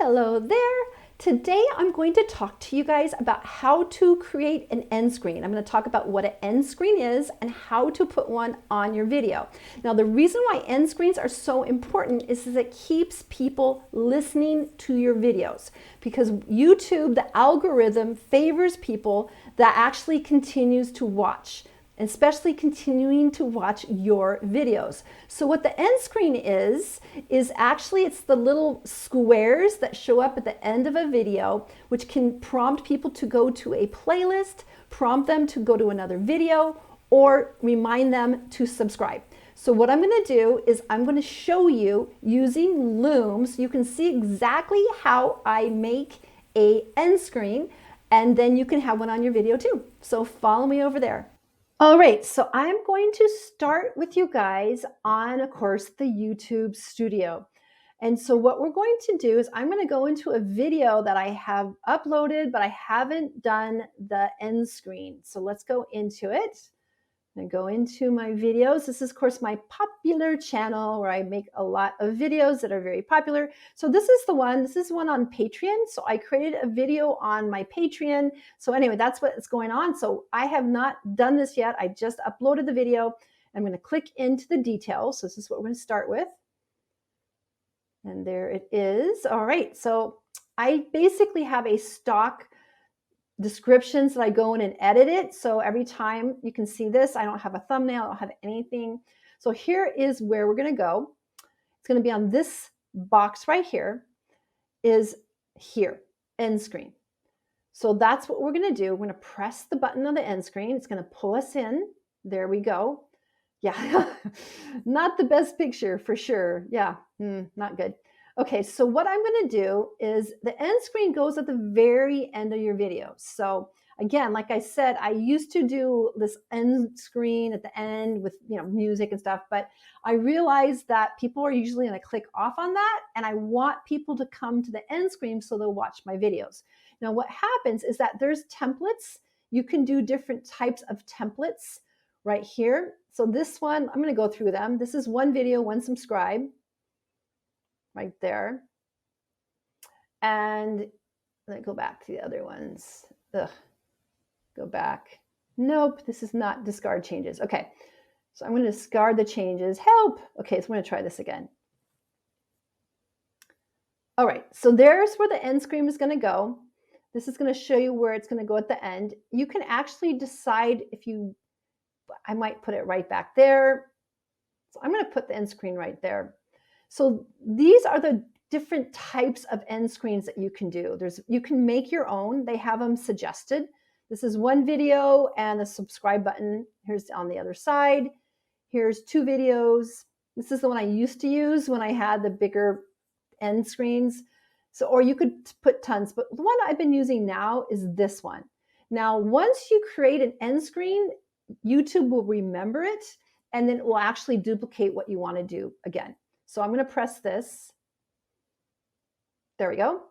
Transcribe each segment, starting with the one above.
Hello there. Today I'm going to talk to you guys about how to create an end screen. I'm going to talk about what an end screen is and how to put one on your video. Now, the reason why end screens are so important is that it keeps people listening to your videos, because YouTube, the algorithm, favors people that actually continues to watch, especially continuing to watch your videos. So what the end screen is actually, it's the little squares that show up at the end of a video, which can prompt people to go to a playlist, prompt them to go to another video, or remind them to subscribe. So what I'm going to do is I'm going to show you using Loom so you can see exactly how I make a end screen, and then you can have one on your video too. So follow me over there. All right, so I'm going to start with you guys on, of course, the YouTube studio. And so what we're going to do is I'm going to go into a video that I have uploaded, but I haven't done the end screen. So let's go into it. I'm going to go into my videos. This is, of course, my popular channel where I make a lot of videos that are very popular. So this is the one. This is one on Patreon. So I created a video on my Patreon. So anyway, that's what's going on. So I have not done this yet. I just uploaded the video. I'm going to click into the details. So this is what we're going to start with. And there it is. All right. So I basically have a stock descriptions that I go in and edit it. So every time you can see this, I don't have a thumbnail, I don't have anything. So here is where we're going to go. It's going to be on this box right here, is here, end screen. So that's what we're going to do. We're going to press the button on the end screen. It's going to pull us in. There we go. Yeah, not the best picture for sure. Yeah, not good. Okay, so what I'm going to do is the end screen goes at the very end of your video. So again, like I said, I used to do this end screen at the end with music and stuff, but I realized that people are usually going to click off on that, and I want people to come to the end screen so they'll watch my videos. Now, what happens is that there's templates. You can do different types of templates right here. So this one, I'm going to go through them. This is one video, one subscribe. Right there. And let me go back to the other ones. Ugh. Go back. Nope, this is not discard changes. Okay, so I'm going to discard the changes. Help. Okay, so I'm going to try this again. All right, so there's where the end screen is going to go. This is going to show you where it's going to go at the end. You can actually decide I might put it right back there. So I'm going to put the end screen right there. So these are the different types of end screens that you can do. You can make your own. They have them suggested. This is one video and the subscribe button. Here's on the other side. Here's two videos. This is the one I used to use when I had the bigger end screens. So, or you could put tons, but the one I've been using now is this one. Now, once you create an end screen, YouTube will remember it, and then it will actually duplicate what you want to do again. So I'm going to press this. There we go.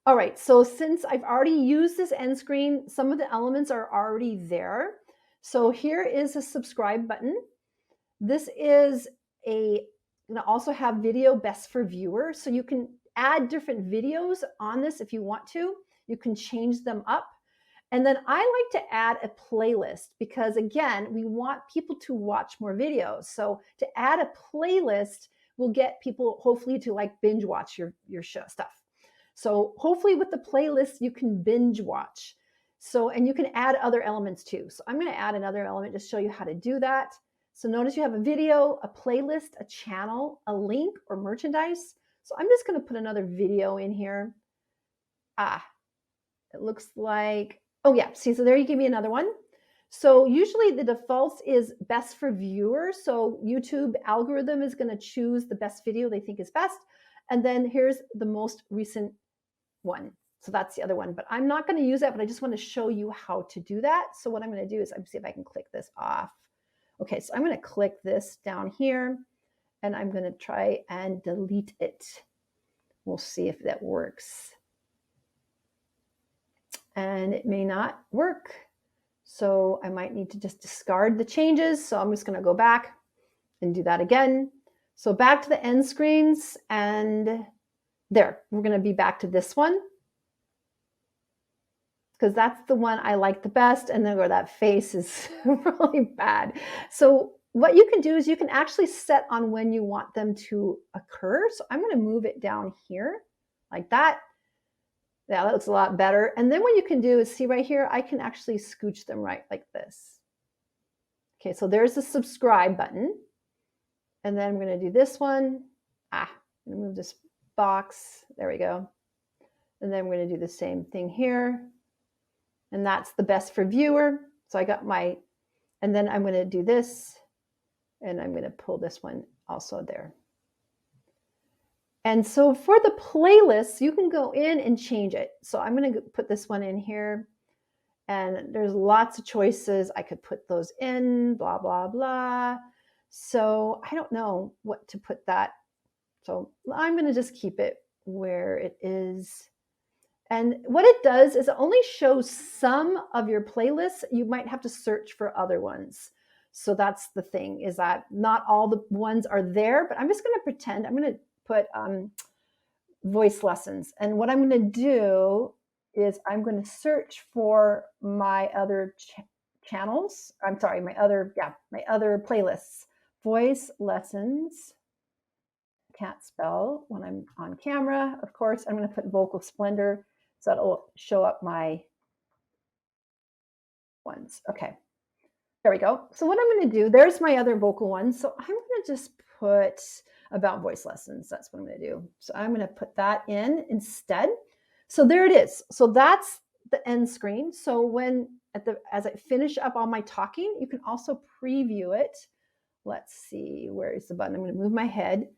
All right, so since I've already used this end screen, some of the elements are already there. So here is a subscribe button. This is going to also have video best for viewer. So you can add different videos on this if you want to. You can change them up. And then I like to add a playlist because, again, we want people to watch more videos. So to add a playlist will get people hopefully to binge watch your show stuff. So hopefully with the playlist, you can binge watch. So, and you can add other elements too. So I'm going to add another element to show you how to do that. So notice you have a video, a playlist, a channel, a link, or merchandise. So I'm just going to put another video in here. It looks like, oh yeah, see, so there you give me another one. So usually the default is best for viewers. So YouTube algorithm is going to choose the best video they think is best. And then here's the most recent one. So that's the other one, but I'm not going to use that, but I just want to show you how to do that. So what I'm going to do is I'm see if I can click this off. Okay, so I'm going to click this down here and I'm going to try and delete it. We'll see if that works. And it may not work. So I might need to just discard the changes. So I'm just going to go back and do that again. So back to the end screens, and There, we're going to be back to this one because that's the one I like the best. And then where that face is really bad. So what you can do is you can actually set on when you want them to occur. So I'm going to move it down here like that. Yeah, that looks a lot better. And then what you can do is see right here, I can actually scooch them right like this. Okay, so there's the subscribe button. And then I'm going to do this one. I'm going to move this box. There we go. And then we're going to do the same thing here. And that's the best for viewer. So I got my, and then I'm going to do this. And I'm going to pull this one also there. And so for the playlists, you can go in and change it. So I'm going to put this one in here. And there's lots of choices. I could put those in, blah, blah, blah. So I don't know what to put that. So I'm going to just keep it where it is. And what it does is it only shows some of your playlists. You might have to search for other ones. So that's the thing, is that not all the ones are there, but I'm just going to pretend. I'm going to put voice lessons. And what I'm going to do is I'm going to search for my other channels. I'm sorry, my other playlists. Voice lessons. Can't spell when I'm on camera. Of course, I'm going to put vocal splendor so it'll show up my ones. Okay, there we go. So what I'm going to do, there's my other vocal ones. So I'm going to just put about voice lessons. That's what I'm going to do. So I'm going to put that in instead. So there it is. So that's the end screen. So when as I finish up all my talking, you can also preview it. Let's see, where is the button? I'm going to move my head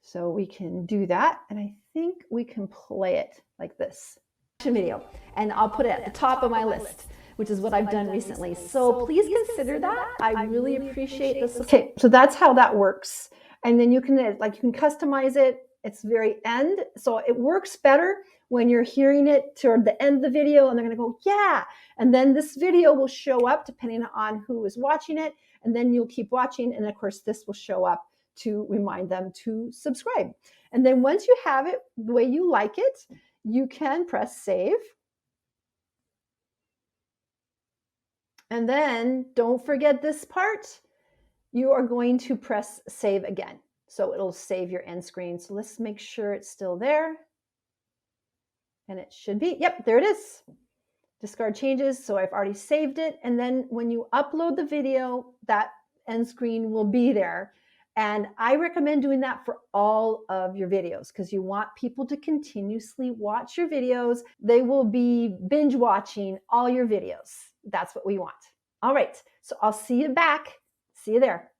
so we can do that. And I think we can play it like this. Video, and I'll put it at the top of my list, which is what I've done recently. So please consider that. I really appreciate this. Okay, so that's how that works. And then you can customize it. It's very end. So it works better when you're hearing it toward the end of the video and they're going to go, yeah. And then this video will show up depending on who is watching it. And then you'll keep watching. And of course, this will show up to remind them to subscribe. And then once you have it the way you like it, you can press save. And then don't forget this part. You are going to press save again. So it'll save your end screen. So let's make sure it's still there. And it should be. Yep, there it is. Discard changes. So I've already saved it. And then when you upload the video, that end screen will be there. And I recommend doing that for all of your videos because you want people to continuously watch your videos. They will be binge watching all your videos. That's what we want. All right, so I'll see you back. See you there.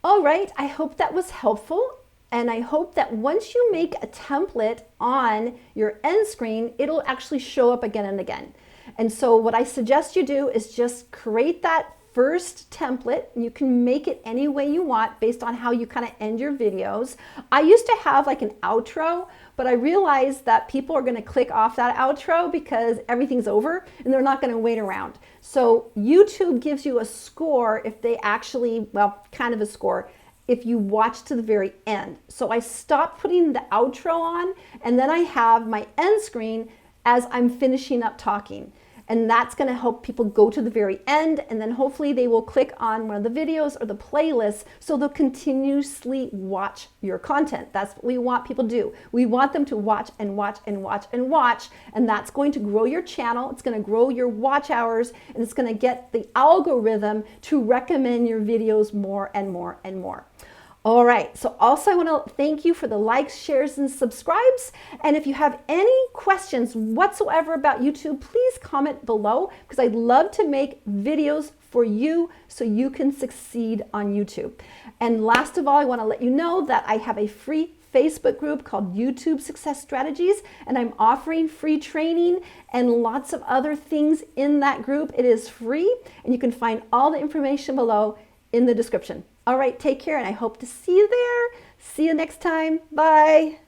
All right, I hope that was helpful. And I hope that once you make a template on your end screen, it'll actually show up again and again. And so what I suggest you do is just create that first template. You can make it any way you want based on how you kind of end your videos. I used to have like an outro, but I realized that people are going to click off that outro because everything's over and they're not going to wait around. So YouTube gives you a score if they actually, well, kind of a score, if you watch to the very end. So I stopped putting the outro on, and then I have my end screen as I'm finishing up talking. And that's going to help people go to the very end, and then hopefully they will click on one of the videos or the playlists so they'll continuously watch your content. That's what we want people to do. We want them to watch and watch and watch and watch, and that's going to grow your channel. It's going to grow your watch hours, and it's going to get the algorithm to recommend your videos more and more and more. All right, so also I want to thank you for the likes, shares, and subscribes. And if you have any questions whatsoever about YouTube, please comment below because I'd love to make videos for you so you can succeed on YouTube. And last of all, I want to let you know that I have a free Facebook group called YouTube Success Strategies, and I'm offering free training and lots of other things in that group. It is free, and you can find all the information below in the description. All right, take care, and I hope to see you there. See you next time. Bye.